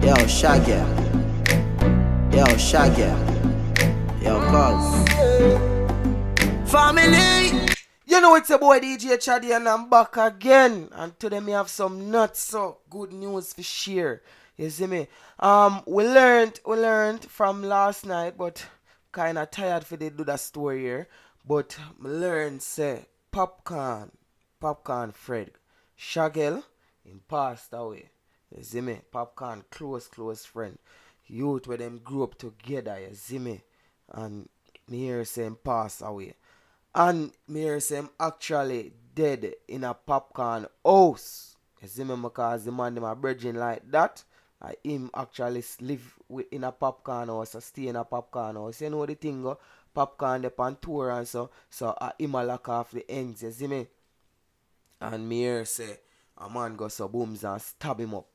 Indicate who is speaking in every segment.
Speaker 1: Yo, Shagel. Yo, Shagel. Yo, cuz. Family.
Speaker 2: You know it's a boy DJ Chaddy and I'm back again. And today me have some not so good news for share. You see me? We learned from last night, but kinda tired for they do that story here. But me learned say Popcaan Fred Shagel in passed away. You see me? Popcaan close friend. Youth where them grew up together, you see me? And me hear say him pass away. And me hear say him actually dead in a Popcaan house. You see me? Because the man them a bridging like that. Him actually live in a Popcaan house, stay in a Popcaan house. You know the thing go? Popcaan they on tour and so him a lock off the ends, you see me? And me hear say a man go so booms and stab him up.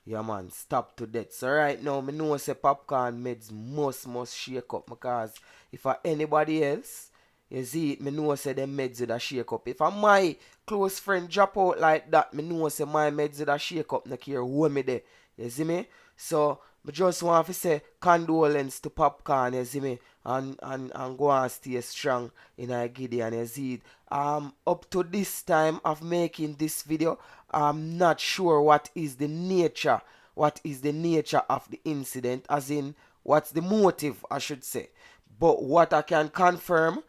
Speaker 2: Yeah man, stab to death. So right now me know say Popcaan meds must shake up because if anybody else, you see it, me know say them meds would a shake up. If my close friend drop out like that, me know say my meds would a shake up, no care who me there. You see me? So I just want to say condolence to Popcaan, you see me? And go and stay strong in a Gideon, you see it. Up to this time of making this video, I'm not sure what is the nature of the incident, as in what's the motive, I should say. But what I can confirm,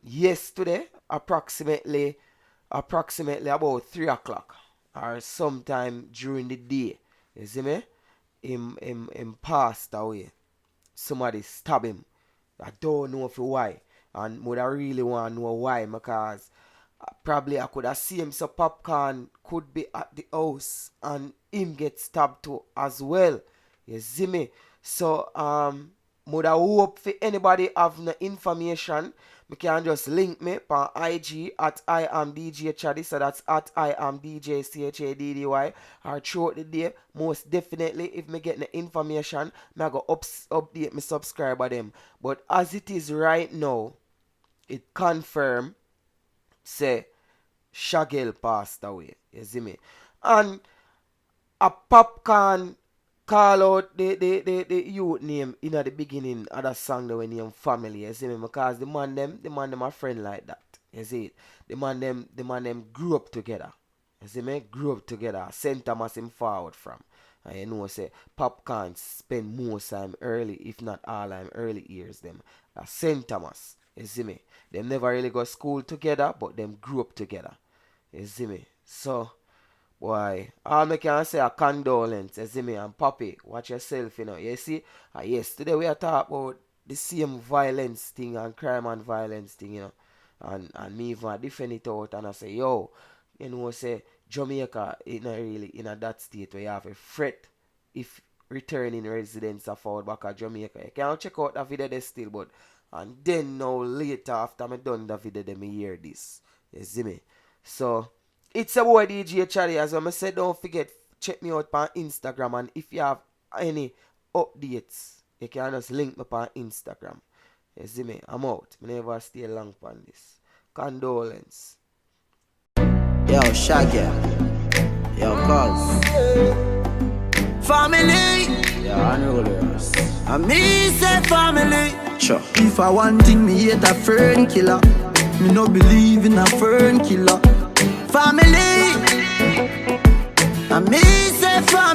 Speaker 2: yesterday, approximately about 3 o'clock or sometime during the day, you see me? Him passed away. Somebody stab him. I don't know for why. And would I really want to know why, because probably I could have seen him, so Popcaan could be at the house and him get stabbed too as well. You see me? So would I hope for anybody have no information, me can just link me on IG at I am DJ Chaddy, so that's at I am DJ Chaddy, or throughout the day. Most definitely, if me get the information, me go update my subscriber them. But as it is right now, it confirm say Shagel passed away. You see me? And a Popcaan call out the youth name in the beginning of the song that we name Family, you see me? Because the man them a friend like that. You see it? The man them grew up together. You see me? Grew up together. St. Thomas him forward from. And you know say Popcaan spend most time early, if not all time early years them. St. Thomas. You see me? Them never really go school together, but them grew up together. You see me? So why? All I can say a condolence, you see me, and Poppy, watch yourself, you know. You see, yes, today we are talking about the same violence thing and crime and violence thing, you know. And me even defend it out and I say, yo, you know, say Jamaica is not really in that state where you have a threat if returning residents are found back at Jamaica. You can check out the video there still, but and then now later after I done the video, then me hear this. You see me? So it's a boy DJ Chaddy. As I said, don't forget, check me out on Instagram. And if you have any updates, you can just link me on Instagram. You see me? I'm out. I never stay long on this. Condolence.
Speaker 1: Yo, Shagel. Yo, cuz. Family. Yo, UNRULY. I me say family. Sure.
Speaker 3: If I want thing, me hate a fern killer. Me no believe in a fern killer.
Speaker 1: Family. I me say family.